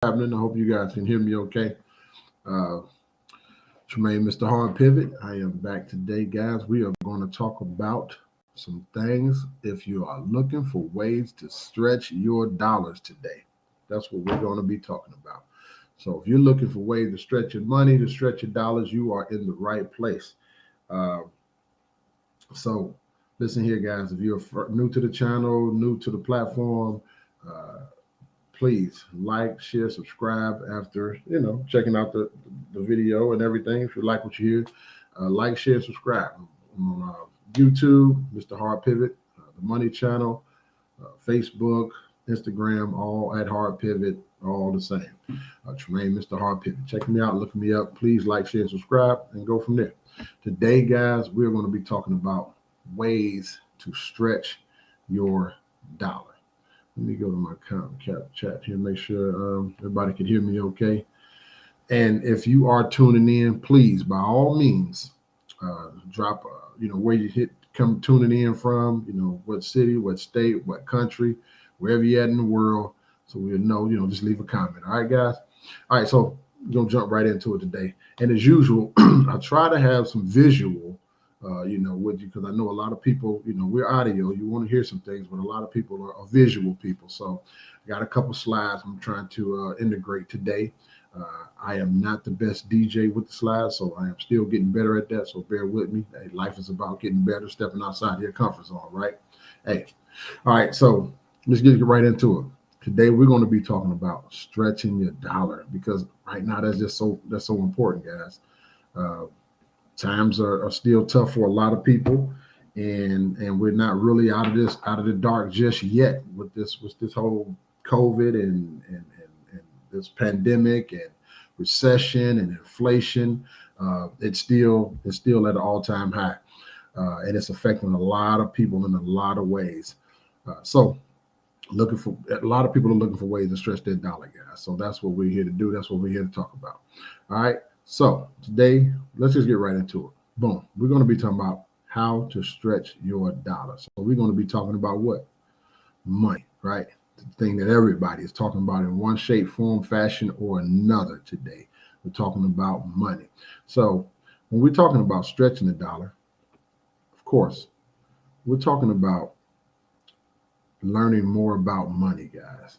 happening? I hope you guys can hear me okay. Uh, Tremaine, Mr. Hard Pivot. I am back today, guys. We are going to talk about some things if you are looking for ways to stretch your dollars today. That's what we're going to be talking about. So if you're looking for ways to stretch your money, to stretch your dollars, you are in the right place. Uh, so listen here, guys. If you're new to the channel, new to the platform, uh, please like, share, subscribe after checking out the video and everything. If you like what you hear, like, share, subscribe. I'm on YouTube, Mr. Hard Pivot, the Money Channel, Facebook, Instagram, all at Hard Pivot, all the same. Tremaine, Mr. Hard Pivot. Check me out, look me up. Please like, share, subscribe, and go from there. Today, guys, we're going to be talking about ways to stretch your dollar. Let me go to my chat here, make sure everybody can hear me okay. And if you are tuning in, please, by all means, drop, where you come tuning in from, what city, what state, what country, wherever you're at in the world. So we'll know, just leave a comment. All right, guys. All right, so we're going to jump right into it today. And as usual, I try to have some visual with you, because I know a lot of people, we're audio, you want to hear some things, but a lot of people are visual people. So I got a couple slides I'm trying to integrate today. I am not the best DJ with the slides, so I am still getting better at that. So bear with me. Hey, life is about getting better, stepping outside your comfort zone, right? Hey, all right. So let's get right into it. Today we're going to be talking about stretching your dollar, because right now that's so important, guys. Times are still tough for a lot of people, and we're not really out of the dark just yet with this whole COVID and this pandemic and recession and inflation. It's still at an all-time high, and it's affecting a lot of people in a lot of ways. So a lot of people are looking for ways to stretch their dollar, guys. So that's what we're here to do. That's what we're here to talk about. All right. So today, let's just get right into it. Boom. We're going to be talking about how to stretch your dollar. So we're going to be talking about what? Money, right? The thing that everybody is talking about in one shape, form, fashion, or another today. We're talking about money. So when we're talking about stretching the dollar, of course, we're talking about learning more about money, guys.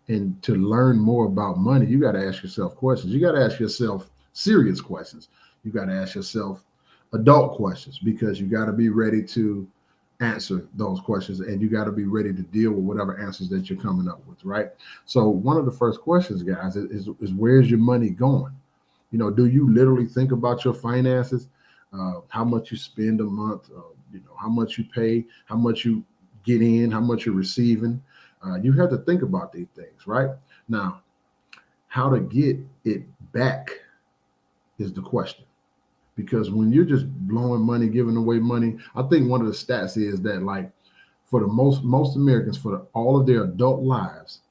And to learn more about money, you got to ask yourself questions. You got to ask yourself serious questions. You got to ask yourself adult questions, because you got to be ready to answer those questions, and you got to be ready to deal with whatever answers that you're coming up with, right? So one of the first questions, guys, is where's your money going? Do you literally think about your finances, how much you spend a month, how much you pay, how much you get in, how much you're receiving? You have to think about these things, right? Now, how to get it back is the question. Because when you're just blowing money, giving away money, I think one of the stats is that, like, for the most Americans, for all of their adult lives,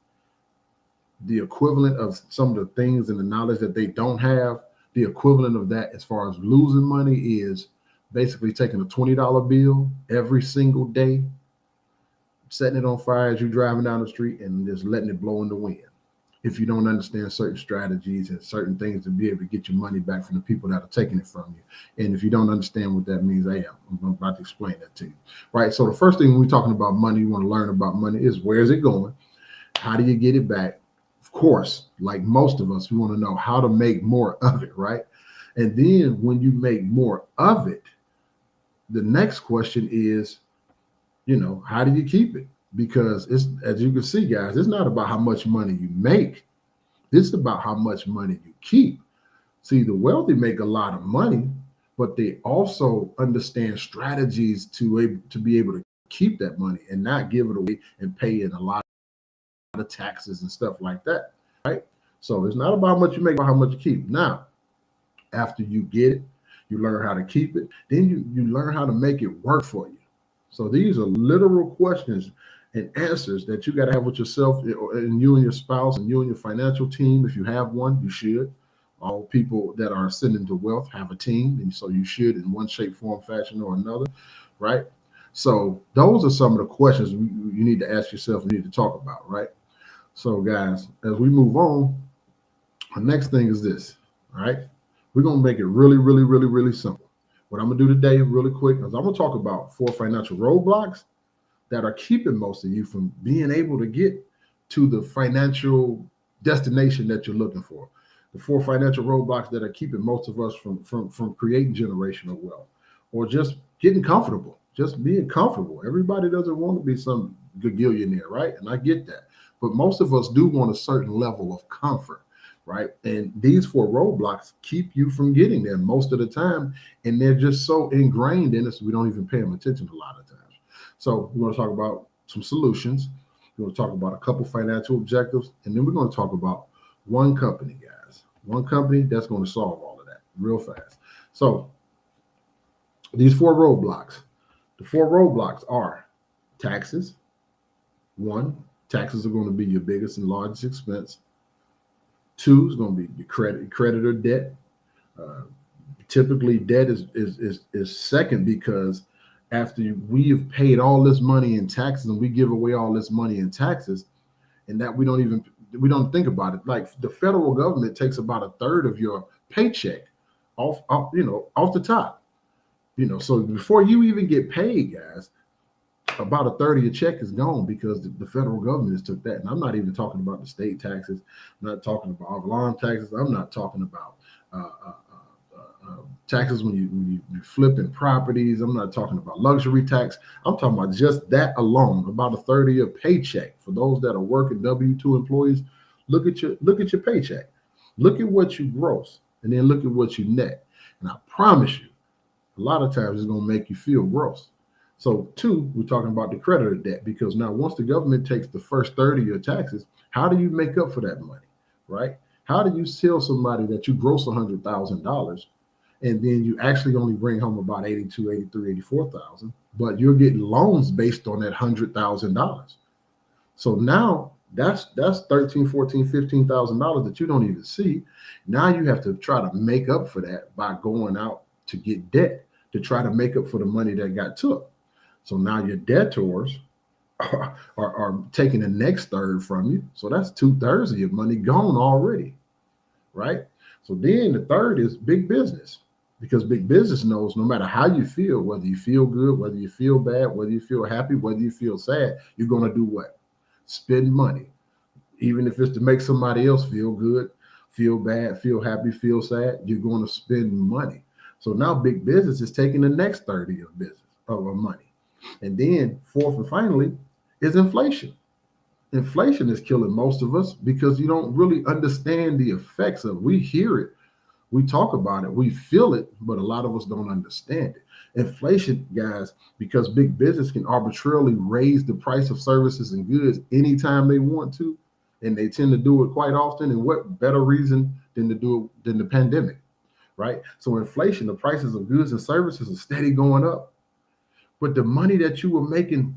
the equivalent of some of the things and the knowledge that they don't have, the equivalent of that as far as losing money is basically taking a $20 bill every single day, setting it on fire as you're driving down the street, and just letting it blow in the wind. If you don't understand certain strategies and certain things to be able to get your money back from the people that are taking it from you. And if you don't understand what that means, I'm about to explain that to you. Right. So the first thing when we're talking about money, you want to learn about money is, where's it going? How do you get it back? Of course, like most of us, we want to know how to make more of it, right? And then when you make more of it, the next question is, how do you keep it? Because it's, as you can see, guys, it's not about how much money you make. It's about how much money you keep. See, the wealthy make a lot of money, but they also understand strategies to be able to keep that money and not give it away and pay in a lot of taxes and stuff like that, right? So it's not about how much you make, but how much you keep. Now, after you get it, you learn how to keep it, then you learn how to make it work for you. So these are literal questions and answers that you got to have with yourself, and you and your spouse, and you and your financial team. If you have one, you should. All people that are ascending to wealth have a team, and so you should, in one shape, form, fashion, or another, right? So those are some of the questions you need to ask yourself and need to talk about, right? So guys, as we move on, The next thing is this. All right. We're going to make it really, really, really, really simple. What I'm going to do today, really quick, is I'm going to talk about 4 financial roadblocks that are keeping most of you from being able to get to the financial destination that you're looking for. The 4 financial roadblocks that are keeping most of us from creating generational wealth or just getting comfortable, just being comfortable. Everybody doesn't want to be some gagillionaire, right? And I get that. But most of us do want a certain level of comfort, right? And these 4 roadblocks keep you from getting there most of the time. And they're just so ingrained in us, we don't even pay them attention a lot of times. So we're going to talk about some solutions. We're going to talk about a couple financial objectives, and then we're going to talk about one company, guys. One company that's going to solve all of that real fast. So these 4 roadblocks, the 4 roadblocks are taxes. 1, taxes are going to be your biggest and largest expense. 2 is going to be your credit or debt. Typically, debt is second because after we have paid all this money in taxes and we give away all this money in taxes, and that we don't think about it. Like the federal government takes about a third of your paycheck off the top. So before you even get paid, guys, about a third of your check is gone because the federal government has took that. And I'm not even talking about the state taxes. I'm not talking about alarm taxes. I'm not talking about taxes when you flipping properties. I'm not talking about luxury tax. I'm talking about just that alone, about a third of your paycheck. For those that are working W-2 employees, look at your paycheck. Look at what you gross, and then look at what you net. And I promise you, a lot of times it's going to make you feel gross. So 2, we're talking about the creditor debt, because now once the government takes the first third of your taxes, how do you make up for that money, right? How do you tell somebody that you gross $100,000 and then you actually only bring home about 82, 83, 84,000, but you're getting loans based on that $100,000. So now that's 13, 14, $15,000 that you don't even see. Now you have to try to make up for that by going out to get debt to try to make up for the money that got took. So now your debtors are taking the next third from you. So that's 2/3 of your money gone already, right? So then the third is big business, because big business knows no matter how you feel, whether you feel good, whether you feel bad, whether you feel happy, whether you feel sad, you're going to do what? Spend money, even if it's to make somebody else feel good, feel bad, feel happy, feel sad. You're going to spend money. So now big business is taking the next 30 of business of money. And then 4th and finally is inflation. Inflation is killing most of us because you don't really understand the effects of it. We hear it, we talk about it, we feel it, but a lot of us don't understand it. Inflation, guys, because big business can arbitrarily raise the price of services and goods anytime they want to, and they tend to do it quite often. And what better reason than to do it than the pandemic, right? So inflation, the prices of goods and services are steady going up. But the money that you were making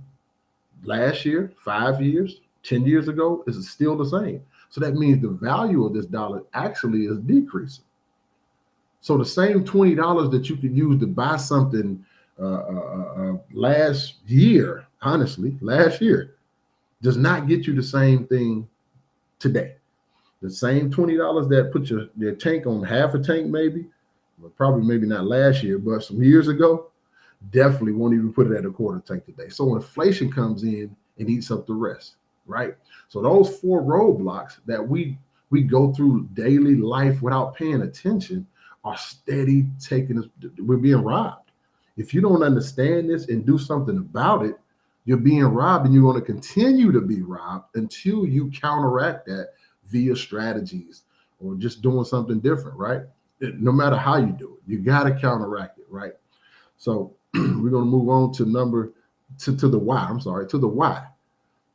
last year, 5 years, 10 years ago is still the same. So that means the value of this dollar actually is decreasing. So the same $20 that you could use to buy something last year, honestly, last year, does not get you the same thing today. The same $20 that put your tank on half a tank, maybe, well, probably maybe not last year, but some years ago, definitely won't even put it at a quarter tank today. So inflation comes in and eats up the rest, right? So those 4 roadblocks that we go through daily life without paying attention are steady taking us. We're being robbed. If you don't understand this and do something about it, you're being robbed, and you're going to continue to be robbed until you counteract that via strategies or just doing something different, right? No matter how you do it, you got to counteract it, right? So we're going to move on to the why. To the why.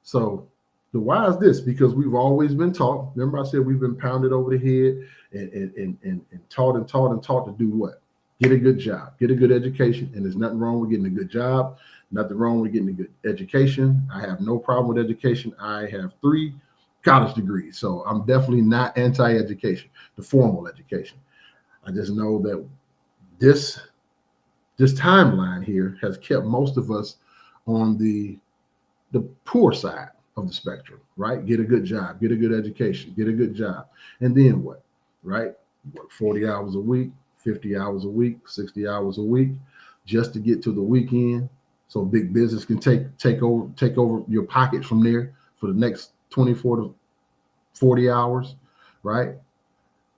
So the why is this, because we've always been taught. Remember I said we've been pounded over the head and taught to do what? Get a good job, get a good education. And there's nothing wrong with getting a good job, nothing wrong with getting a good education. I have no problem with education. I have 3 college degrees, so I'm definitely not anti-education, the formal education. I just know that this timeline here has kept most of us on the poor side of the spectrum, right? Get a good job, get a good education, get a good job. And then what? right? Work 40 hours a week, 50 hours a week, 60 hours a week, just to get to the weekend. So big business can take over your pocket from there for the next 24 to 40 hours, right?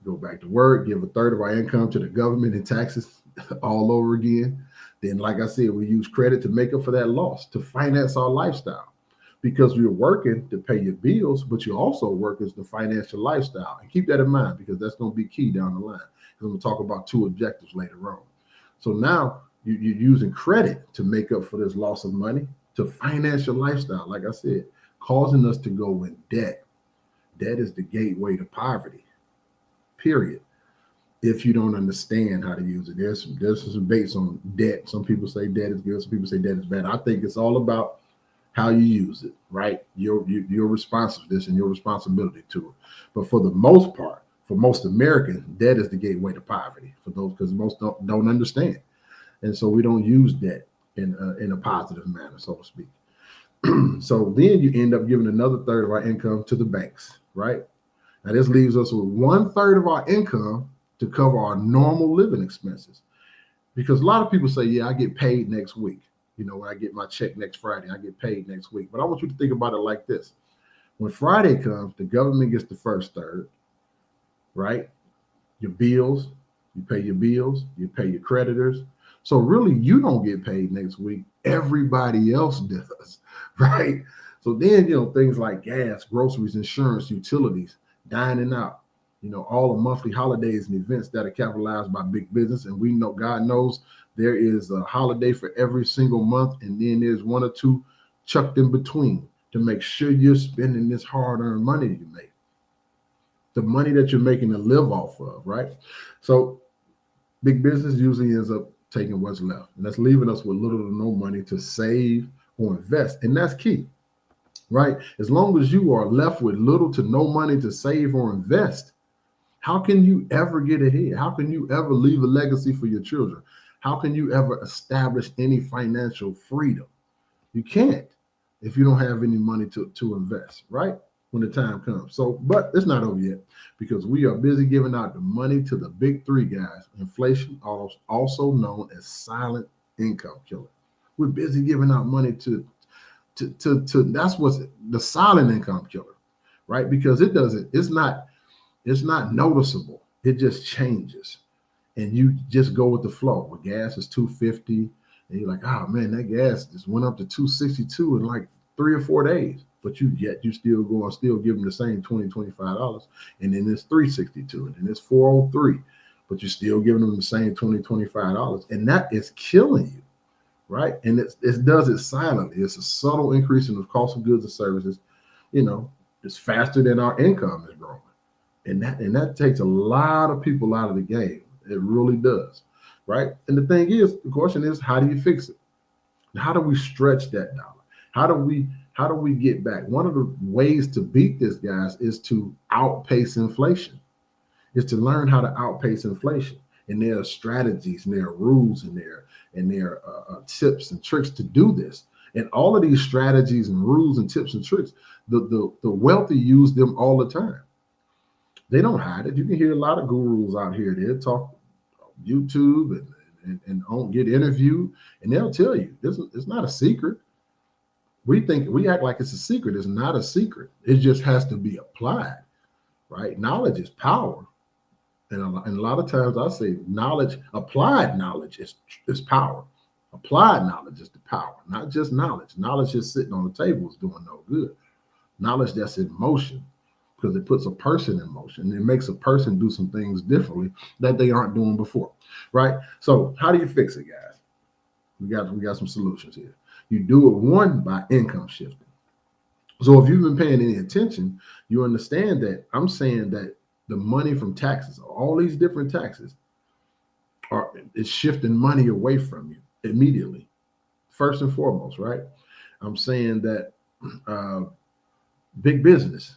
Go back to work, give a third of our income to the government in taxes all over again. Then, like I said, we use credit to make up for that loss, to finance our lifestyle. Because you're working to pay your bills, but you also work as the financial lifestyle. And keep that in mind because that's going to be key down the line. Because we'll talk about two objectives later on. So now you're using credit to make up for this loss of money to finance your lifestyle. Like I said, causing us to go in debt. Debt is the gateway to poverty, period. If you don't understand how to use it, there's some debates on debt. Some people say debt is good. Some people say debt is bad. I think it's all about how you use it, right? Your responsiveness and your responsibility to it. But for the most part, for most Americans, debt is the gateway to poverty. For those, because most don't understand, and so we don't use debt in a positive manner, so to speak. So then you end up giving another third of our income to the banks, right? Now this leaves us with one third of our income to cover our normal living expenses. Because a lot of people say, yeah, I get paid next week. You know, when I get my check next Friday, I get paid next week. But I want you to think about it like this. When Friday comes, the government gets the first third, right? Your bills, you pay your bills, you pay your creditors. So really, you don't get paid next week. Everybody else does, right? So then, things like gas, groceries, insurance, utilities, dining out, all the monthly holidays and events that are capitalized by big business. And we know, God knows, there is a holiday for every single month. And then there's one or two chucked in between to make sure you're spending this hard-earned money you make. The money that you're making to live off of, right? So big business usually ends up taking what's left. And that's leaving us with little to no money to save or invest. And that's key, right? As long as you are left with little to no money to save or invest, how can you ever get ahead? How can you ever leave a legacy for your children? How can you ever establish any financial freedom? You can't if you don't have any money to invest, right? When the time comes. So, but it's not over yet because we are busy giving out the money to the big three guys. Inflation, also known as silent income killer. We're busy giving out money to that's what's the silent income killer, right? Because it's not noticeable. It just changes. And you just go with the flow. When gas is $2.50, and you're like, oh man, that gas just went up to $2.62 in like 3 or 4 days. But you still give them the same $25, and then it's $3.62, and then it's $4.03, but you're still giving them the same $25, and that is killing you, right? And it does it silently. It's a subtle increase in the cost of goods and services. It's faster than our income is growing, and that takes a lot of people out of the game. It really does, right? And the thing is, the question is, how do you fix it? How do we stretch that dollar? How do we get back? One of the ways to beat this, guys, is to outpace inflation. Is to learn how to outpace inflation. And there are strategies and there are rules and there are tips and tricks to do this. And all of these strategies and rules and tips and tricks, the wealthy use them all the time. They don't hide it. You can hear a lot of gurus out here. They'll talk on YouTube and get interviewed, and they'll tell you it's not a secret. We act like it's a secret. It's not a secret. It just has to be applied, right? Knowledge is power, and a lot of times I say applied knowledge is power. Applied knowledge is the power, not just knowledge. Knowledge just sitting on the table is doing no good. Knowledge that's in motion, because it puts a person in motion. It makes a person do some things differently that they aren't doing before, right? So how do you fix it, guys? We got some solutions here. You do it, one, by income shifting. So if you've been paying any attention, you understand that I'm saying that the money from taxes, all these different taxes, is shifting money away from you immediately, first and foremost, right? I'm saying that big business,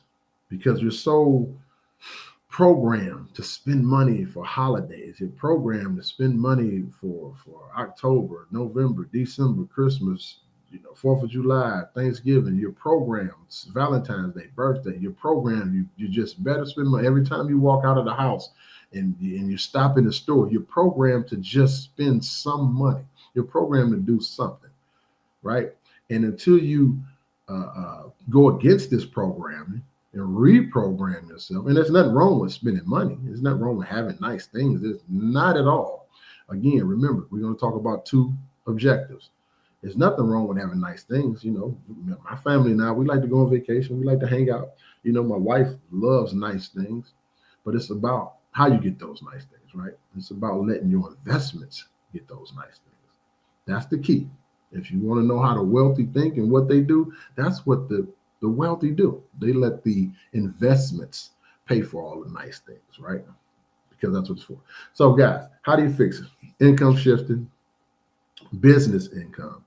because you're so programmed to spend money for holidays. You're programmed to spend money for October, November, December, Christmas, 4th of July, Thanksgiving, your programs, Valentine's Day, birthday, your program, you just better spend money. Every time you walk out of the house and you stop in the store, you're programmed to just spend some money. You're programmed to do something, right? And until you go against this programming and reprogram yourself, and there's nothing wrong with spending money. There's nothing wrong with having nice things. There's not at all. Again, remember, we're going to talk about two objectives. There's nothing wrong with having nice things. My family and I, we like to go on vacation. We like to hang out. My wife loves nice things, but it's about how you get those nice things, right? It's about letting your investments get those nice things. That's the key. If you want to know how the wealthy think and what they do, that's what the wealthy do. They let the investments pay for all the nice things, right? Because that's what it's for. So guys, how do you fix it? Income shifting, business income,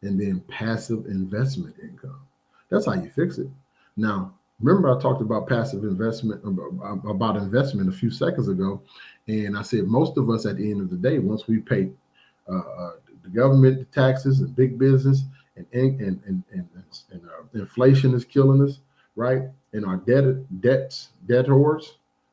and then passive investment income. That's how you fix it. Now, remember I talked about passive investment, about investment a few seconds ago, and I said most of us at the end of the day, once we pay the government, the taxes, and big business, and inflation is killing us, right? And our debtors,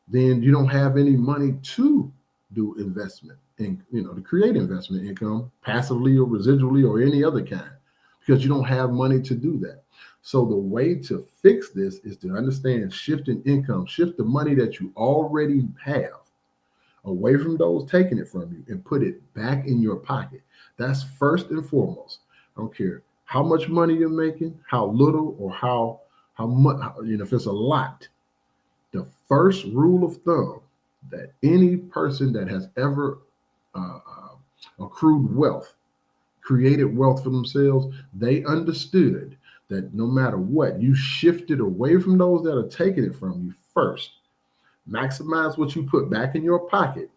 then you don't have any money to do investment and to create investment income passively or residually or any other kind, because you don't have money to do that. So the way to fix this is to understand shifting income, shift the money that you already have away from those taking it from you and put it back in your pocket. That's first and foremost. I don't care how much money you're making, how little, or how much, if it's a lot. The first rule of thumb that any person that has ever accrued wealth, created wealth for themselves, they understood that no matter what, you shifted away from those that are taking it from you first. Maximize what you put back in your pocket,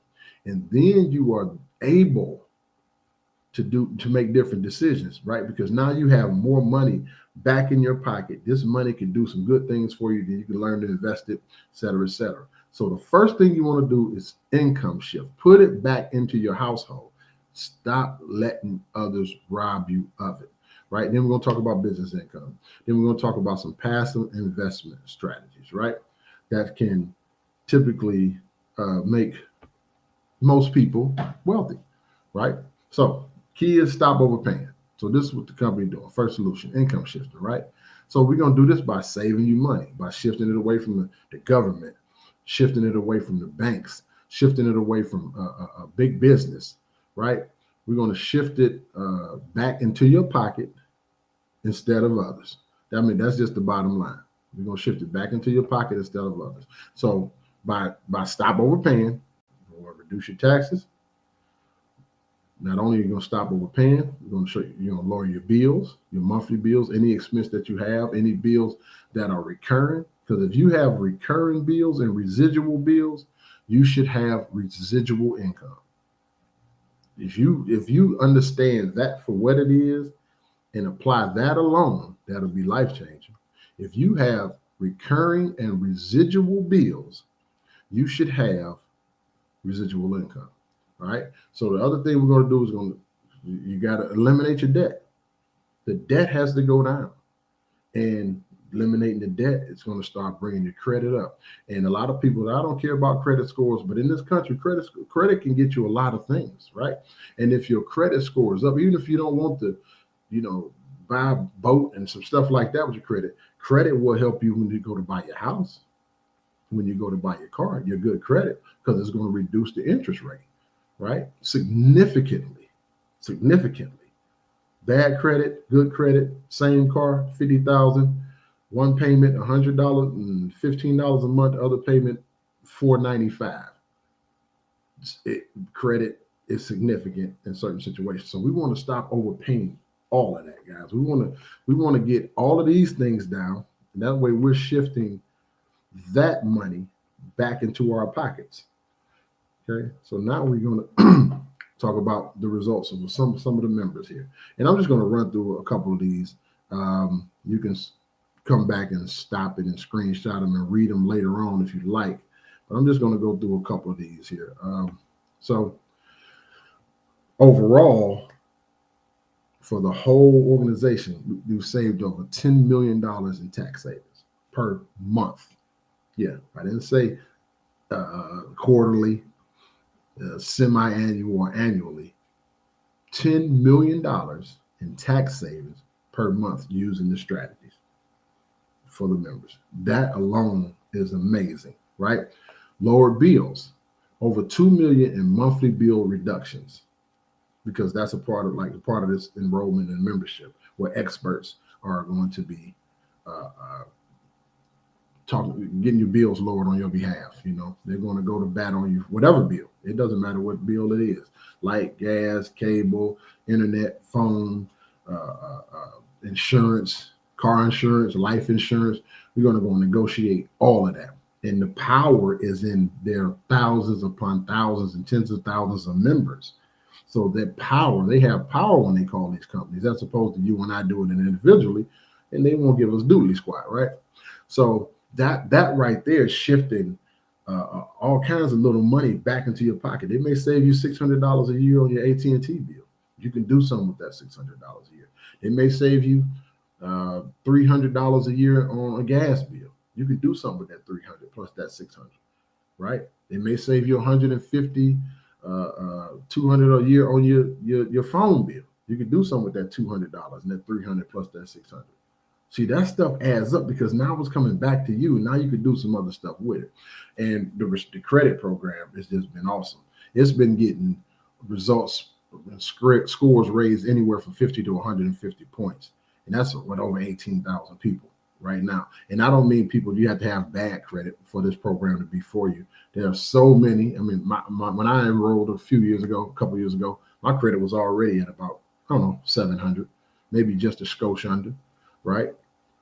and then you are able to make different decisions, right? Because now you have more money back in your pocket. This money can do some good things for you. Then you can learn to invest it, et cetera, et cetera. So the first thing you want to do is income shift. Put it back into your household. Stop letting others rob you of it, right? Then we're going to talk about business income. Then we're going to talk about some passive investment strategies, right? That can typically make most people wealthy, right? So key is stop overpaying. So this is what the company doing. First solution, income shifter, right? So we're going to do this by saving you money, by shifting it away from the government, shifting it away from the banks, shifting it away from a big business, right? We're going to shift it back into your pocket instead of others. That's just the bottom line. We're going to shift it back into your pocket instead of others. So by stop overpaying, you're going to reduce your taxes. Not only are you going to stop overpaying, you're going to lower your bills, your monthly bills, any expense that you have, any bills that are recurring. Because if you have recurring bills and residual bills, you should have residual income. If you understand that for what it is and apply that alone, that'll be life-changing. If you have recurring and residual bills, you should have residual income. All right. So the other thing we're going to do is you got to eliminate your debt. The debt has to go down, and eliminating the debt is going to start bringing your credit up. And a lot of people, I don't care about credit scores, but in this country, credit can get you a lot of things, right? And if your credit score is up, even if you don't want to, buy a boat and some stuff like that with your credit will help you when you go to buy your house, when you go to buy your car, your good credit, because it's going to reduce the interest rate. Right? Significantly. Bad credit, good credit, same car, $50,000, one payment, $100 and $15 a month, other payment, $495. Credit is significant in certain situations. So we want to stop overpaying all of that, guys. We want to get all of these things down, and that way we're shifting that money back into our pockets. Okay, so now we're going to talk about the results of some of the members here. And I'm just going to run through a couple of these. You can come back and stop it and screenshot them and read them later on if you like. But I'm just going to go through a couple of these here. So overall, for the whole organization, we saved over $10 million in tax savings per month. Yeah, I didn't say quarterly, semi-annual, or annually. $10 million in tax savings per month using the strategies for the members. That alone is amazing, right? Lower bills, over 2 million in monthly bill reductions, because that's a part of this enrollment and membership, where experts are going to be getting your bills lowered on your behalf. They're going to go to bat on you, whatever bill. It doesn't matter what bill it is: light, gas, cable, internet, phone, insurance, car insurance, life insurance. We're going to go and negotiate all of that. And the power is in their thousands upon thousands and tens of thousands of members. So that power, they have power when they call these companies, as opposed to you and I doing it individually, and they won't give us doodly squat, right? So that right there is shifting all kinds of little money back into your pocket. They may save you $600 a year on your AT&T bill. You can do something with that $600 a year. They may save you $300 a year on a gas bill. You can do something with that 300 plus that 600, right? They may save you 150, 200 a year on your phone bill. You can do something with that $200 and that 300 plus that 600. See, that stuff adds up, because now it's coming back to you. Now you can do some other stuff with it. And the credit program has just been awesome. It's been getting results, scores raised anywhere from 50 to 150 points. And that's with over 18,000 people right now. And I don't mean people, you have to have bad credit for this program to be for you. There are so many. I mean, when I enrolled a couple years ago, my credit was already at about, 700, maybe just a skosh under, right?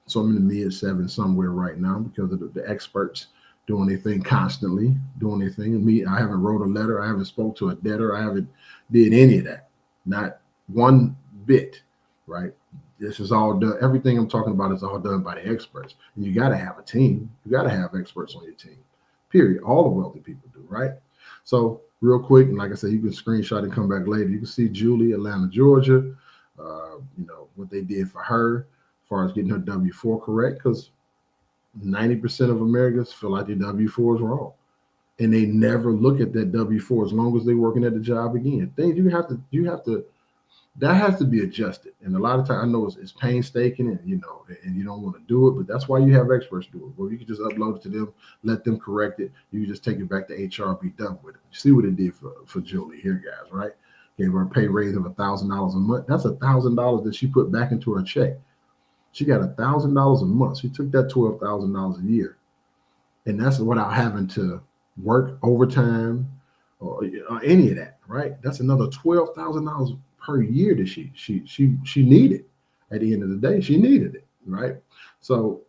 So I'm in the mid seven somewhere right now, because of the experts doing their thing constantly, doing their thing. And me, I haven't wrote a letter. I haven't spoke to a debtor. I haven't did any of that. Not one bit, right? This is all done. Everything I'm talking about is all done by the experts. And you got to have a team. You got to have experts on your team, period. All the wealthy people do, right? So real quick, and like I said, you can screenshot and come back later. You can see Julie, Atlanta, Georgia, what they did for her as far as getting her W-4 correct, because 90% of Americans feel like their W-4 is wrong. And they never look at that W-4 as long as they're working at the job again. Things that has to be adjusted. And a lot of times, I know it's painstaking, and and you don't want to do it, but that's why you have experts do it. Well, you can just upload it to them, let them correct it. You can just take it back to HR, be done with it. You see what it did for Julie here, guys, right? Gave her a pay raise of $1,000 a month. That's $1,000 that she put back into her check. She got $1,000 a month. She took that $12,000 a year, and that's without having to work overtime or any of that, right? That's another $12,000 per year that she needed. At the end of the day, she needed it, right? So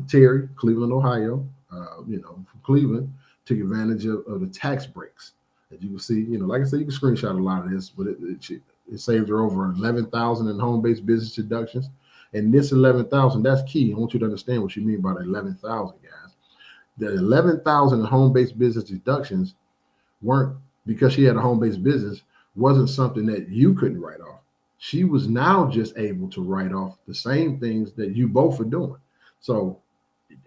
Terry, Cleveland, Ohio, from Cleveland, took advantage of the tax breaks. As you can see, like I said, you can screenshot a lot of this, but it saved her over 11,000 in home-based business deductions. And this 11,000, that's key. I want you to understand what you mean by the 11,000, guys. The 11,000 in home-based business deductions weren't because she had a home-based business, wasn't something that you couldn't write off. She was now just able to write off the same things that you both are doing. So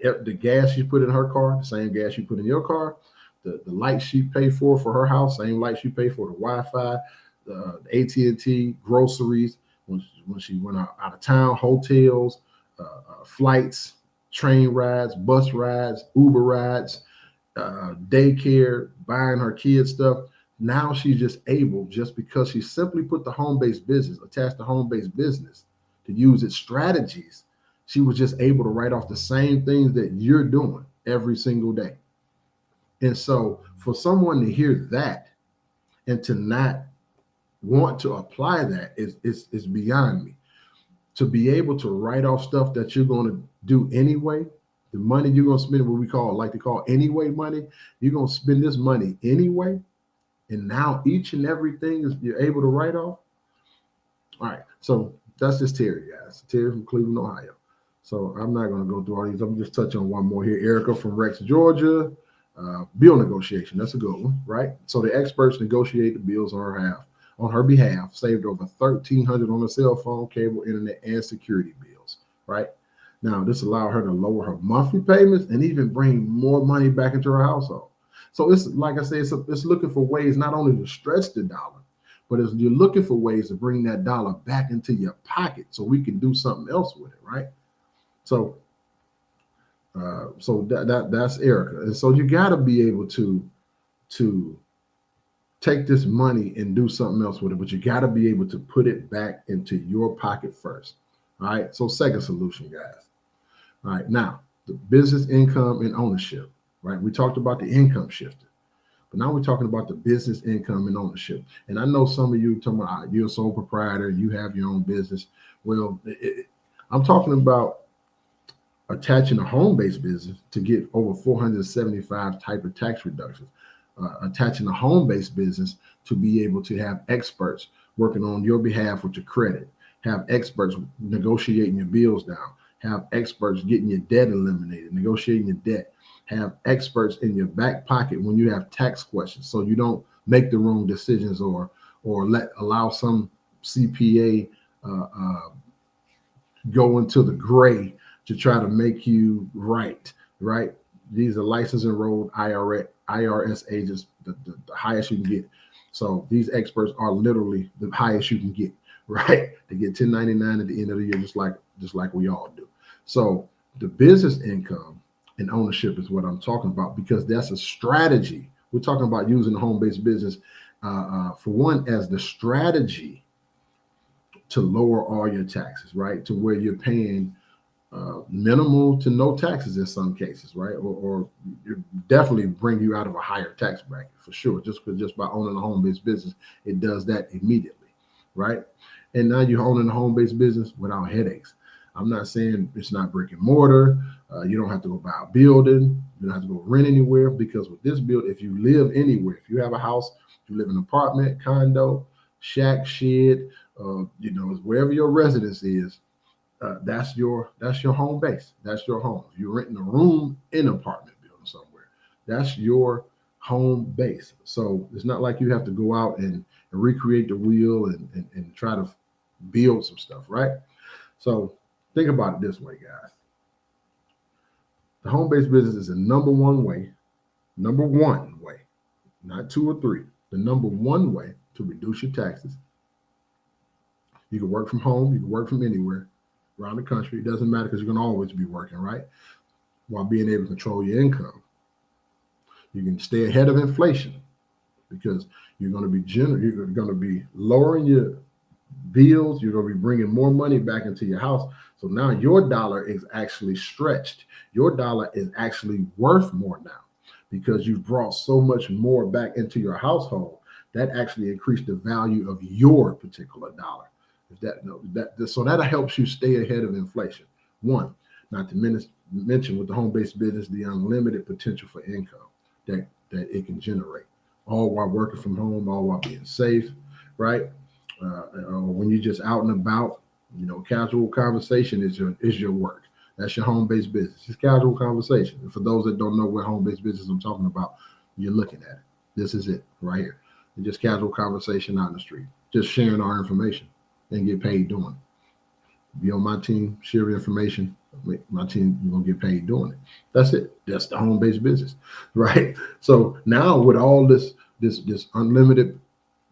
the gas she put in her car, the same gas you put in your car, the lights she paid for her house, same lights you pay for, the Wi-Fi, the AT&T, groceries, when she went out of town, hotels, flights, train rides, bus rides, Uber rides, daycare, buying her kids stuff. Now she's just able, just because she simply put the home-based business, attached the home-based business to use its strategies, she was just able to write off the same things that you're doing every single day. And so for someone to hear that and to not want to apply that is beyond me. To be able to write off stuff that you're going to do anyway, the money you're going to spend, what we like to call anyway money, you're going to spend this money anyway. And now each and everything you're able to write off. All right. So that's just Terry, guys. Terry from Cleveland, Ohio. So I'm not going to go through all these. I'm just touch on one more here. Erica from Rex, Georgia. Bill negotiation. That's a good one, right? So the experts negotiate the bills on her on her behalf, saved over $1,300 on her cell phone, cable, internet, and security bills, right? Now, this allowed her to lower her monthly payments and even bring more money back into her household. So it's like I said, it's looking for ways not only to stretch the dollar, but as you're looking for ways to bring that dollar back into your pocket so we can do something else with it, right? So that's Erica. And so you got to be able to take this money and do something else with it, but you got to be able to put it back into your pocket first. All right. So second solution, guys. All right. Now, the business income and ownership, right? We talked about the income shifter, but now we're talking about the business income and ownership. And I know some of you talking about you're a sole proprietor, you have your own business. Well, I'm talking about attaching a home-based business to get over 475 type of tax reductions. Attaching a home-based business to be able to have experts working on your behalf with your credit, have experts negotiating your bills down, have experts getting your debt eliminated, negotiating your debt, have experts in your back pocket when you have tax questions so you don't make the wrong decisions or allow some CPA go into the gray to try to make you right. These are licensed enrolled IRS agents, the highest you can get. So these experts are literally the highest you can get, right? They get 1099 at the end of the year, just like we all do. So the business income and ownership is what I'm talking about, because that's a strategy. We're talking about using the home-based business for one as the strategy to lower all your taxes, right? To where you're paying minimal to no taxes in some cases, right? Or definitely bring you out of a higher tax bracket for sure. Just by owning a home-based business, it does that immediately, right? And now you're owning a home-based business without headaches. I'm not saying it's not brick and mortar. You don't have to go buy a building. You don't have to go rent anywhere, because with this build, if you live anywhere, if you have a house, if you live in an apartment, condo, shack, shed, wherever your residence is, that's your home base. That's your home. If you're renting a room in an apartment building somewhere, that's your home base. So it's not like you have to go out and recreate the wheel and try to build some stuff, right? So think about it this way, guys. The home-based business is the number one way, not two or three, the number one way to reduce your taxes. You can work from home. You can work from anywhere around the country. It doesn't matter, because you're going to always be working, right? While being able to control your income. You can stay ahead of inflation, because you're going to be lowering your bills. You're going to be bringing more money back into your house. So now your dollar is actually stretched. Your dollar is actually worth more now, because you've brought so much more back into your household. That actually increased the value of your particular dollar. So that helps you stay ahead of inflation. One, not to mention with the home-based business, the unlimited potential for income that it can generate, all while working from home, all while being safe, right? When you're just out and about, casual conversation is your work. That's your home-based business. It's casual conversation. And for those that don't know what home-based business I'm talking about, you're looking at it. This is it right here. It's just casual conversation out in the street, just sharing our information and get paid doing it. Be on my team, share your information. My team, you're gonna get paid doing it. That's it. That's the home-based business, right? So now with all this unlimited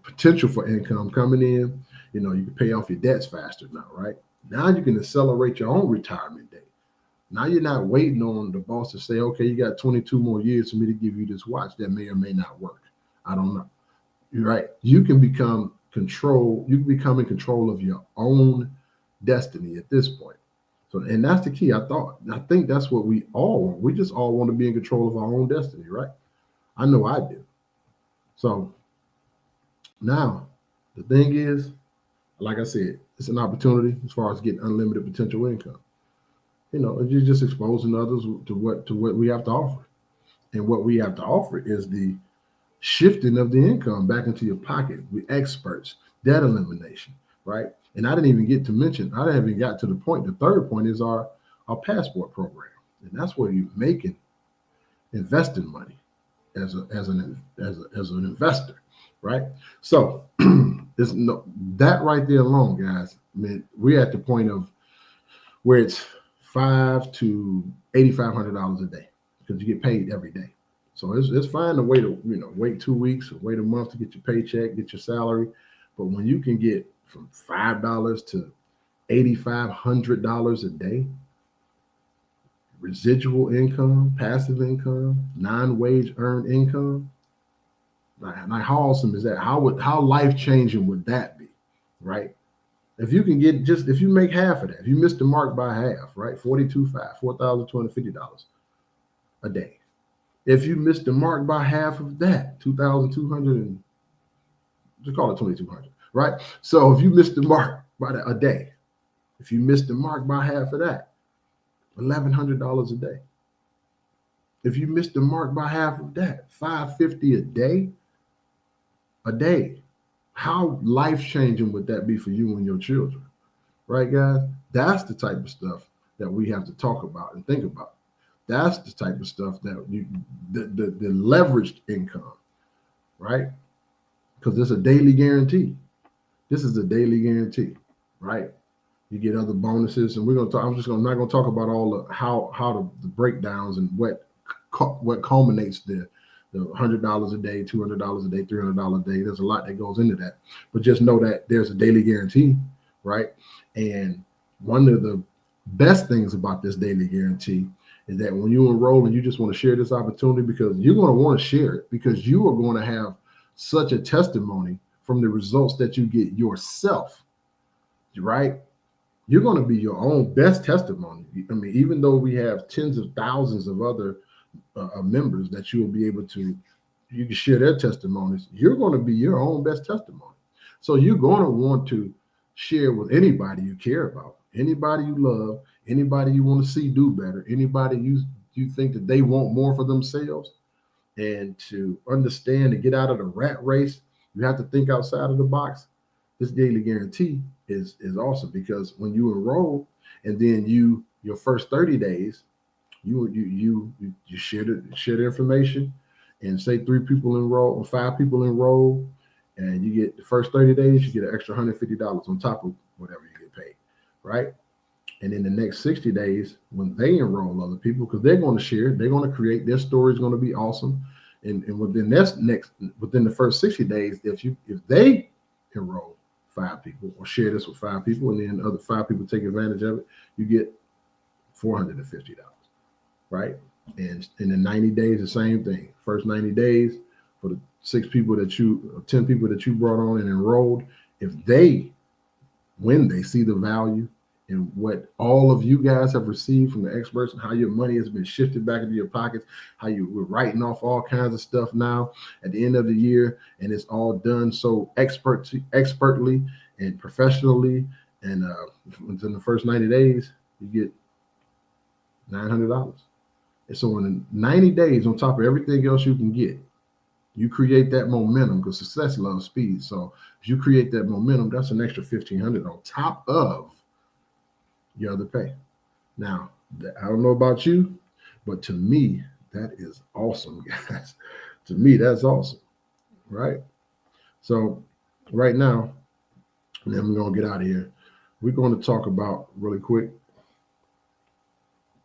potential for income coming in, you can pay off your debts faster now, right? Now you can accelerate your own retirement date. Now you're not waiting on the boss to say, okay, you got 22 more years for me to give you this watch that may or may not work. I don't know. You're right. You can become in control of your own destiny at this point. So, and that's the key. I think that's what we all want. We just all want to be in control of our own destiny, right? I know I do. So now the thing is, like I said, it's an opportunity as far as getting unlimited potential income. You're just exposing others to what we have to offer. And what we have to offer is the shifting of the income back into your pocket with experts, debt elimination, right? And I didn't even get to mention, I haven't even got to the point. The third point is our passport program. And that's where you're making investing money as an investor, right? So It's no that right there alone, guys. I mean, we're at the point of where it's $500 to $8,500 a day because you get paid every day. So it's fine to wait wait 2 weeks or wait a month to get your paycheck, get your salary. But when you can get from $5 to $8,500 a day, residual income, passive income, non-wage earned income, like how awesome is that? How life changing would that be, right? If you can get if you make half of that, if you miss the mark by half, right? $42,250 a day. If you miss the mark by half of that, 2,200 and just call it 2,200, right? So if you miss the mark by a day, if you miss the mark by half of that, $1,100 a day. If you miss the mark by half of that, $550 a day. A day. How life changing would that be for you and your children? Right, guys? That's the type of stuff that we have to talk about and think about. That's the type of stuff that the leveraged income, right? Because it's a daily guarantee. This is a daily guarantee, right? You get other bonuses, and we're gonna talk. I'm not gonna talk about all the how the breakdowns and what culminates the $100 a day, $200 a day, $300 a day. There's a lot that goes into that, but just know that there's a daily guarantee, right? And one of the best things about this daily guarantee is that when you enroll and you just want to share this opportunity, because you're going to want to share it, because you are going to have such a testimony from the results that you get yourself, right? You're going to be your own best testimony. I mean, even though we have tens of thousands of other members that you will be able to, you can share their testimonies, you're going to be your own best testimony. So you're going to want to share with anybody you care about, anybody you love, anybody you want to see do better, anybody you think that they want more for themselves. And to understand and get out of the rat race, you have to think outside of the box. This daily guarantee is awesome, because when you enroll and then your first 30 days, you share the information, and say 3 people enroll or 5 people enroll, and you get the first 30 days, you get an extra $150 on top of whatever you get paid, right? And in the next 60 days, when they enroll other people, because they're going to share, they're going to create, their story is going to be awesome. And within the first 60 days, if they enroll 5 people or share this with 5 people, and then other 5 people take advantage of it, you get $450, right? And in the 90 days, the same thing. First 90 days for the 10 people that you brought on and enrolled, when they see the value and what all of you guys have received from the experts and how your money has been shifted back into your pockets, how we're writing off all kinds of stuff now at the end of the year, and it's all done so expertly and professionally, and within the first 90 days, you get $900. And so in 90 days, on top of everything else you can get, you create that momentum, because success loves speed. So if you create that momentum, that's an extra $1,500 on top of your other pay. Now, I don't know about you, but to me, that is awesome, guys. To me, that's awesome, right? So right now, and then we're going to get out of here. We're going to talk about really quick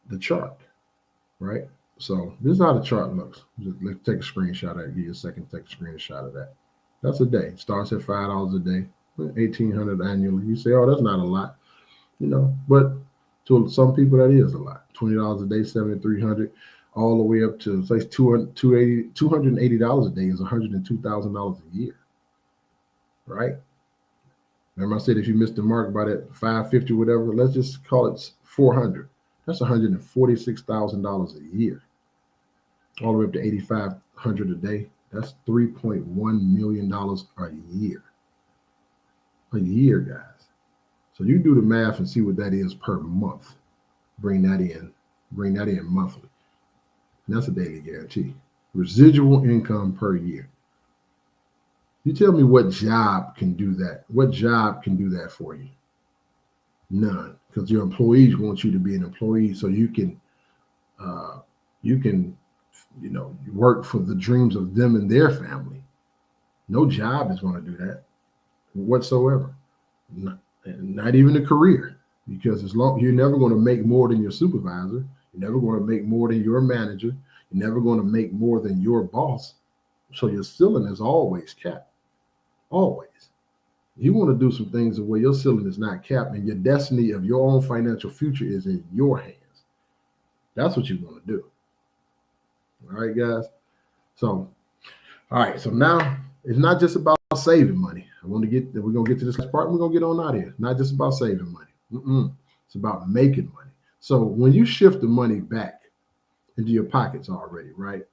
the chart, right? So this is how the chart looks. Let's take a screenshot of it. Give you a second to take a screenshot of that. That's a day. Starts at $5 a day, $1,800 annually. You say, oh, that's not a lot, but to some people that is a lot. $20 a day, $7,300, all the way up to say $280 a day is $102,000 a year, right? Remember I said if you missed the mark by that 550, whatever, let's just call it 400. That's $146,000 a year, all the way up to $8,500 a day. That's $3.1 million a year. A year, guys. So you do the math and see what that is per month. Bring that in monthly. And that's a daily guarantee. Residual income per year. You tell me what job can do that? What job can do that for you? None, because your employees want you to be an employee so you can work for the dreams of them and their family. No job is going to do that. whatsoever. Not even a career, because as long you're never going to make more than your supervisor, you're never going to make more than your manager, you're never going to make more than your boss. So your ceiling is always capped. Always. You want to do some things where your ceiling is not capped and your destiny of your own financial future is in your hands. That's what you want to do. All right, guys. So, all right. So now it's not just about saving money. We're gonna get to this part. And we're gonna get on out of here. Not just about saving money. It's about making money. So when you shift the money back into your pockets already, right?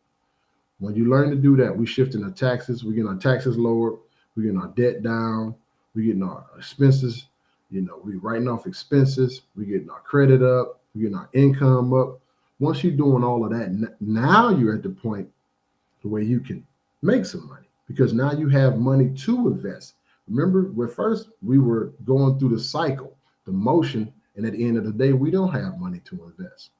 When you learn to do that, we shifting our taxes. We're getting our taxes lowered. We're getting our debt down. We're getting our expenses. We're writing off expenses. We're getting our credit up. We're getting our income up. Once you're doing all of that, now you're at the point where you can make some money, because now you have money to invest. Remember, when first we were going through the cycle, the motion, and at the end of the day, we don't have money to invest.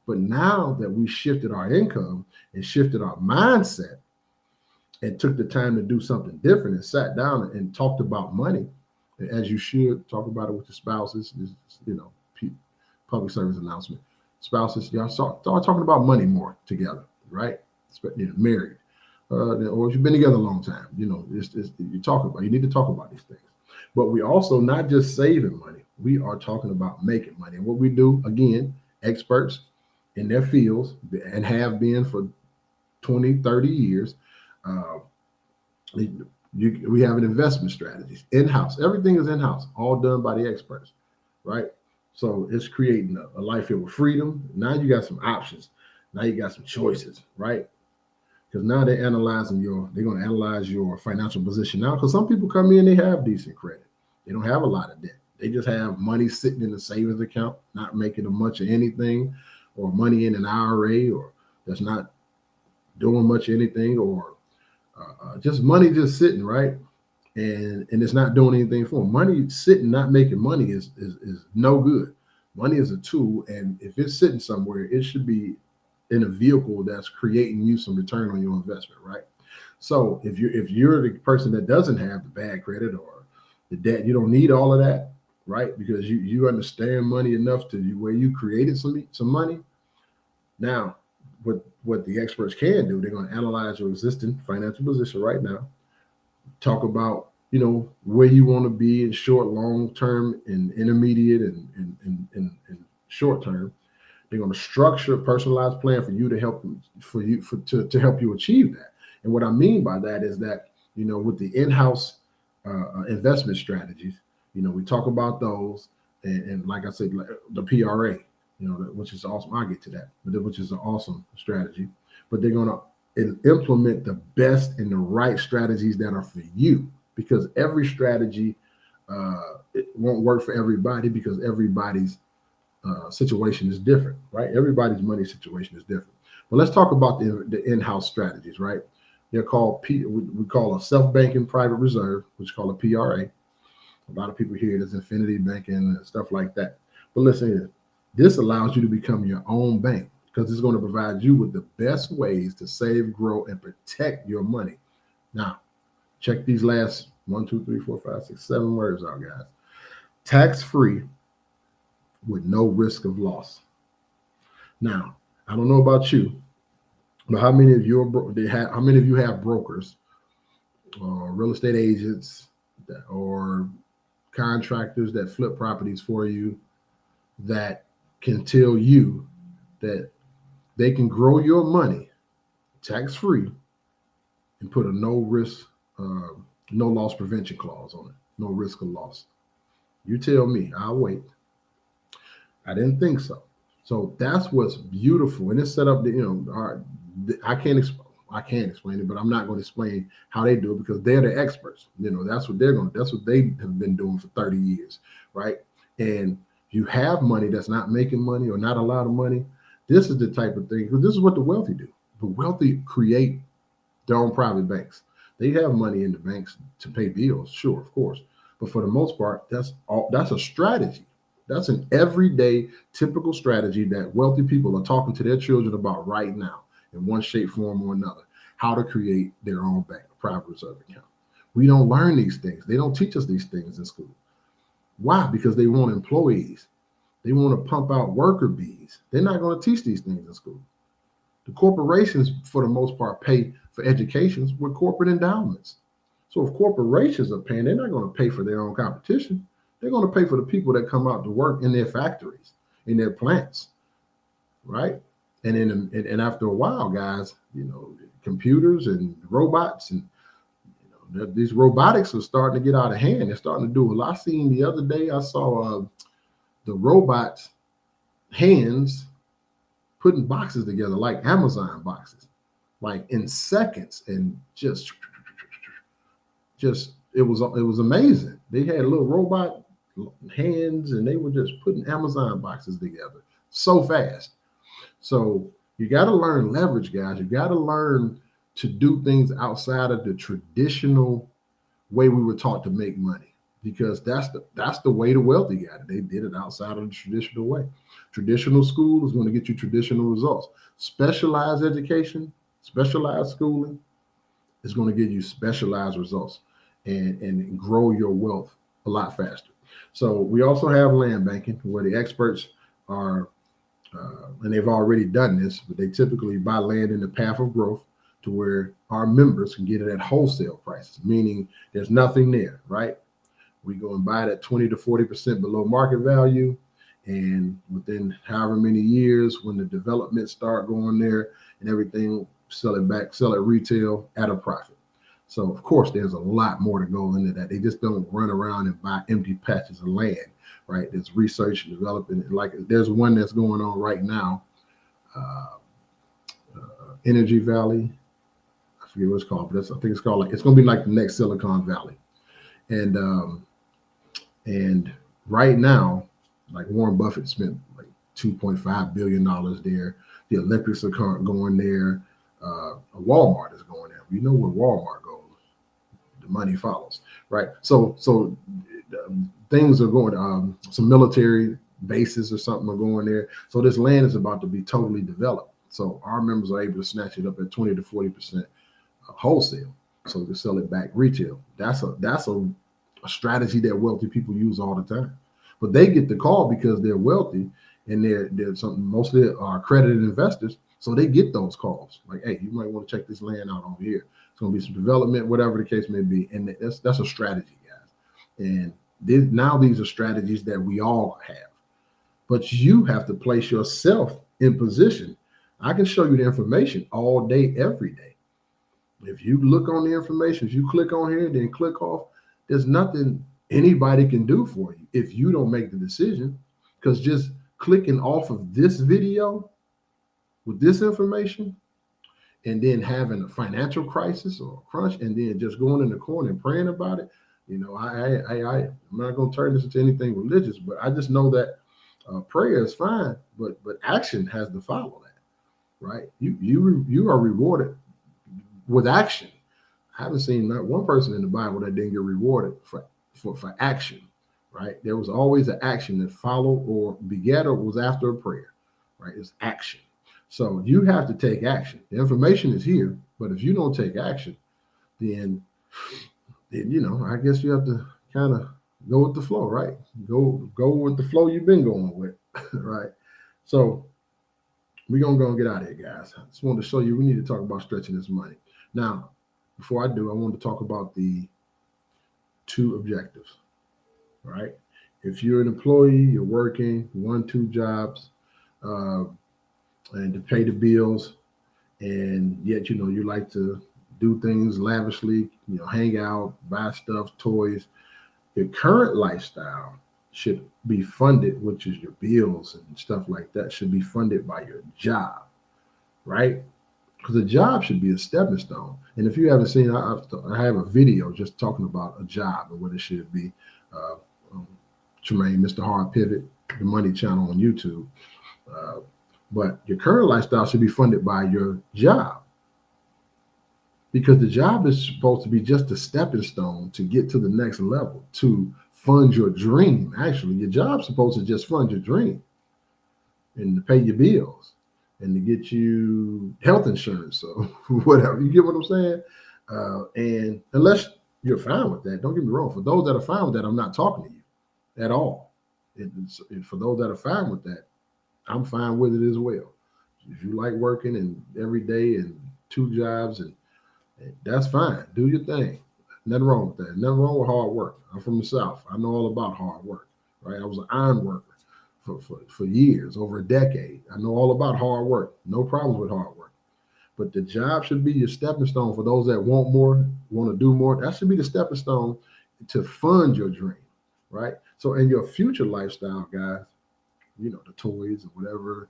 But now that we shifted our income and shifted our mindset and took the time to do something different and sat down and talked about money, as you should talk about it with your spouses, public service announcement. Spouses, y'all start talking about money more together, right? Married, or if you've been together a long time, you need to talk about these things. But we also not just saving money, we are talking about making money. And what we do, again, experts in their fields and have been for 20, 30 years, we have an investment strategies in-house. Everything is in-house, all done by the experts, right? So it's creating a life filled with freedom. Now you got some options. Now you got some choices, right? Because now they're going to analyze your financial position now. Because some people come in, they have decent credit. They don't have a lot of debt. They just have money sitting in the savings account, not making a much of anything, or money in an IRA, or that's not doing much of anything, or just money just sitting, right? And it's not doing anything for them. Money sitting, not making money is no good. Money is a tool, and if it's sitting somewhere, it should be in a vehicle that's creating you some return on your investment, right? So if you're the person that doesn't have the bad credit or the debt, you don't need all of that, right? Because you understand money enough to where you created some money. Now, what the experts can do, they're going to analyze your existing financial position right now, talk about where you want to be in short, long term, and intermediate, and short term. They're going to structure a personalized plan for you to help you achieve that. And what I mean by that is that with the in-house investment strategies, we talk about those, and like I said, the PRA, which is awesome. I'll get to that, but which is an awesome strategy. But they're going to implement the best and the right strategies that are for you, because every strategy it won't work for everybody, because everybody's situation is different, right? Everybody's money situation is different. But let's talk about the in-house strategies, right? They're called we call a self-banking private reserve, which is called a PRA. A lot of people hear it as infinity banking and stuff like that. But listen here, this allows you to become your own bank, because it's going to provide you with the best ways to save, grow, and protect your money. Now, check these last 1, 2, 3, 4, 5, 6, 7 words out, guys. Tax-free with no risk of loss. Now, I don't know about you, but how many of you have brokers or real estate agents or contractors that flip properties for you that can tell you that they can grow your money tax-free and put a no risk, no loss prevention clause on it, no risk of loss? You tell me, I'll wait. I didn't think so. So that's what's beautiful, and it's set up. I can't explain it, but I'm not going to explain how they do it, because they're the experts. That's what that's what they have been doing for 30 years, right? And you have money that's not making money or not a lot of money. This is the type of thing, because this is what the wealthy do. The wealthy create their own private banks. They have money in the banks to pay bills, sure, of course, but for the most part, that's a strategy. That's an everyday typical strategy that wealthy people are talking to their children about right now in one shape, form, or another, how to create their own bank, a private reserve account. We don't learn these things. They don't teach us these things in school. Why? Because they want employees. They want to pump out worker bees. They're not going to teach these things in school. The corporations, for the most part, pay for educations with corporate endowments. So if corporations are paying, they're not going to pay for their own competition. They're going to pay for the people that come out to work in their factories, in their plants, right? And after a while, guys, computers and robots and these robotics are starting to get out of hand. They're starting to do a lot. I seen the other day, I saw the robots' hands putting boxes together like Amazon boxes, like in seconds, and just it was amazing. They had little robot hands, and they were just putting Amazon boxes together so fast. So you got to learn leverage, guys. You got to learn to do things outside of the traditional way we were taught to make money, because that's the way the wealthy got it. They did it outside of the traditional way. Traditional school is going to get you traditional results. Specialized education, specialized schooling is going to give you specialized results and grow your wealth a lot faster. So we also have land banking, where the experts are, and they've already done this, but they typically buy land in the path of growth to where our members can get it at wholesale prices, meaning there's nothing there, right? We go and buy it at 20 to 40% below market value. And within however many years, when the development start going there and everything, sell it retail at a profit. So of course, there's a lot more to go into that. They just don't run around and buy empty patches of land, right? There's research and development. Like there's one that's going on right now, Energy Valley. I forget what it's called, but I think it's called it's going to be like the next Silicon Valley. And right now, like Warren Buffett spent like $2.5 billion there. The Olympics are going there. Walmart is going there. We know where Walmart goes, the money follows, right? So things are going. Some military bases or something are going there. So this land is about to be totally developed. So our members are able to snatch it up at 20 to 40% wholesale, so to sell it back retail. That's a strategy that wealthy people use all the time. But they get the call because they're wealthy and they're something, mostly are accredited investors. So they get those calls like, hey, you might want to check this land out over here. It's going to be some development, whatever the case may be. And that's a strategy, guys. And now these are strategies that we all have. But you have to place yourself in position. I can show you the information all day, every day. If you look on the information, if you click on here, then click off, there's nothing anybody can do for you if you don't make the decision. Because just clicking off of this video with this information and then having a financial crisis or a crunch and then just going in the corner and praying about it, I'm not going to turn this into anything religious, but I just know that prayer is fine, but action has to follow that, right? You are rewarded with action. I haven't seen not one person in the Bible that didn't get rewarded for action, right? There was always an action that followed or begat or was after a prayer, right? It's action. So you have to take action. The information is here, but if you don't take action, then I guess you have to kind of go with the flow, right? Go with the flow you've been going with, right? So we're gonna go and get out of here, guys. I just wanted to show you we need to talk about stretching this money. Now, before I do, I want to talk about the 2 objectives, right? If you're an employee, you're working 1-2 jobs, and to pay the bills, and yet you like to do things lavishly, hang out, buy stuff, toys. Your current lifestyle should be funded, which is your bills and stuff like that, should be funded by your job, right? Because a job should be a stepping stone. And if you haven't seen, I have a video just talking about a job and what it should be. Tremaine, Mr. Hard Pivot, the Money Channel on YouTube. But your current lifestyle should be funded by your job, because the job is supposed to be just a stepping stone to get to the next level, to fund your dream. Actually, your job's supposed to just fund your dream and to pay your bills and to get you health insurance or whatever. You get what I'm saying? And unless you're fine with that. Don't get me wrong. For those that are fine with that, I'm not talking to you at all. For those that are fine with that, I'm fine with it as well. If you like working and every day and two jobs, and that's fine. Do your thing. Nothing wrong with that. Nothing wrong with hard work. I'm from the South. I know all about hard work, right? I was an iron worker for years, over a decade. I know all about hard work. No problems with hard work. But the job should be your stepping stone for those that want more, want to do more. That should be the stepping stone to fund your dream, right? So in your future lifestyle, guys, the toys or whatever,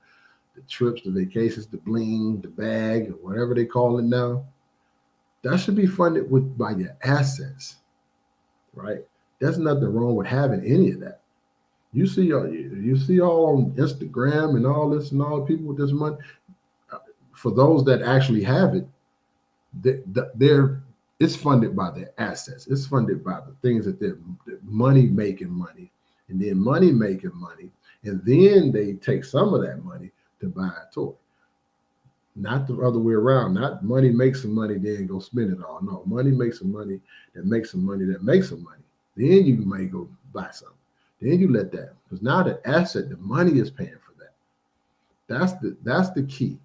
the trips, the vacations, the bling, the bag, or whatever they call it now, that should be funded by your assets, right? There's nothing wrong with having any of that. You see all on Instagram and all this and all the people with this money. For those that actually have it, they're it's funded by their assets. It's funded by the things that they're money making money, and then money making money, and then they take some of that money to buy a toy. Not the other way around. Not money makes some money, then go spend it all. No, money makes some money that makes some money that makes some money. Then you may go buy something. Then you let that, because now the asset, the money is paying for that. That's the key.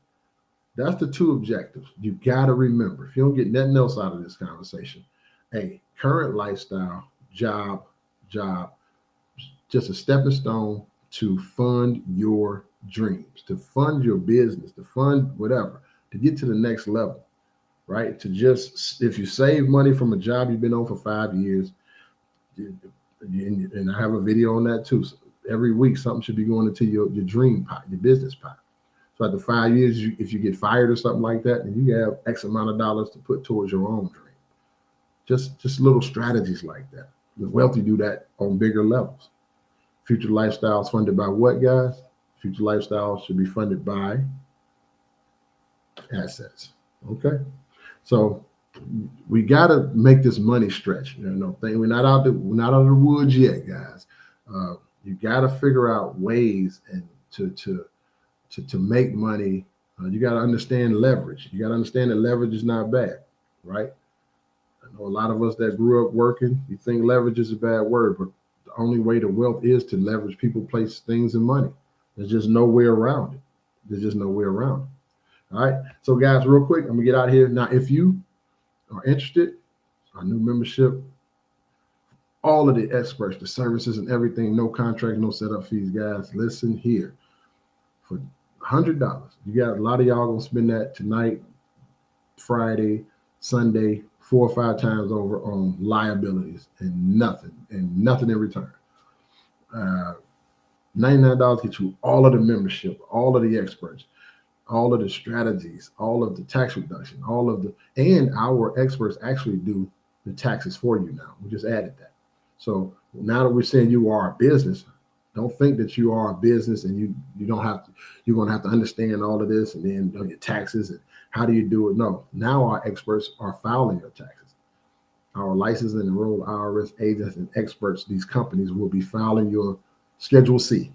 That's the two objectives. You got to remember. If you don't get nothing else out of this conversation, hey, current lifestyle, job, just a stepping stone to fund your dreams, to fund your business, to fund whatever, to get to the next level, right? If you save money from a job you've been on for 5 years, and I have a video on that too. So every week, something should be going into your dream pot, your business pot. So after 5 years, if you get fired or something like that, then you have X amount of dollars to put towards your own dream. Just little strategies like that. The wealthy do that on bigger levels. Future lifestyles funded by what, guys? Future lifestyles should be funded by assets. Okay, so we got to make this money stretch. We're not out of the woods yet, guys. You got to figure out ways and to make money. You got to understand leverage. You got to understand that leverage is not bad, right? I know a lot of us that grew up working, you think leverage is a bad word, but the only way to wealth is to leverage people, place, things, and money. There's just no way around it. There's just no way around it. All right. So, guys, real quick, I'm gonna get out of here now. If you are interested, our new membership, all of the experts, the services, and everything, no contract, no setup fees, guys. Listen here, for $100, you got a lot of y'all gonna spend that tonight, Friday, Sunday, 4 or 5 times over on liabilities and nothing in return. $99 gets you all of the membership, all of the experts, all of the strategies, all of the tax reduction, and our experts actually do the taxes for you now. We just added that. So now that we're saying you are a business, don't think that you are a business and you don't have to, you're going to have to understand all of this and then your taxes and how do you do it? No, now our experts are filing your taxes. Our licensed and enrolled IRS agents and experts, these companies will be filing your Schedule C,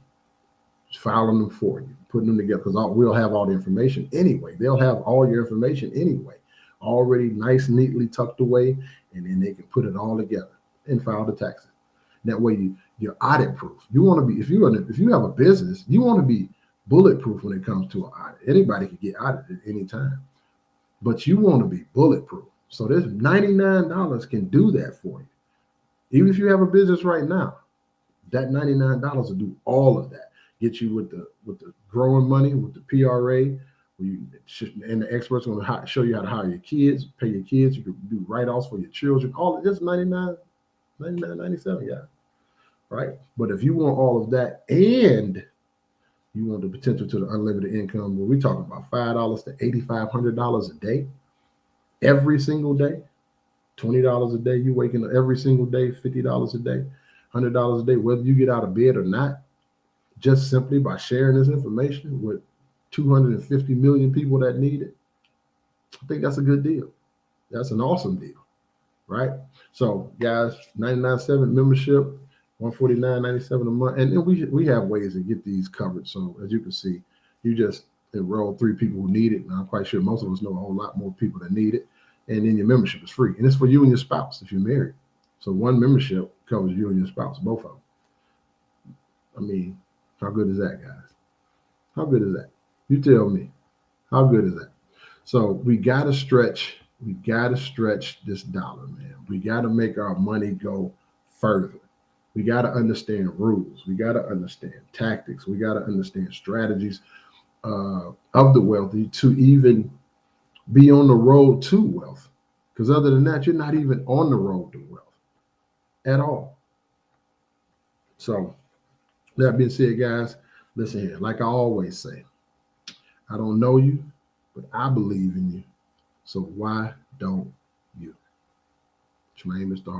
filing them for you, putting them together, because we'll have all the information anyway. They'll have all your information anyway, already nice, neatly tucked away, and then they can put it all together and file the taxes. That way you're audit proof. You want to be, if you have a business, you want to be bulletproof when it comes to an audit. Anybody can get audited at any time, but you want to be bulletproof. So this $99 can do that for you. Even if you have a business right now, that $99 will do all of that. Get you with the growing money, with the PRA, and the experts are going to show you how to hire your kids, pay your kids. You can do write-offs for your children. All of this $99.97, yeah, right? But if you want all of that and you want the potential to the unlimited income, well, we're talking about $5 to $8,500 a day, every single day, $20 a day. You waking up every single day, $50 a day, $100 a day, whether you get out of bed or not, just simply by sharing this information with 250 million people that need it. I think that's a good deal. That's an awesome deal, right? So, guys, $99.7 membership, $149.97 a month, and then we have ways to get these covered. So, as you can see, you just enroll 3 people who need it, and I'm quite sure most of us know a whole lot more people that need it. and then your membership is free. And it's for you and your spouse if you're married. So one membership covers you and your spouse, both of them. I mean, how good is that, guys? How good is that? You tell me. How good is that? So we got to stretch. We got to stretch this dollar, man. We got to make our money go further. We got to understand rules. We got to understand tactics. We got to understand strategies of the wealthy to even be on the road to wealth. Because other than that, you're not even on the road to wealth at all. So that being said, guys, listen here. Like I always say, I don't know you, but I believe in you. So why don't you? Tremaine, Mr.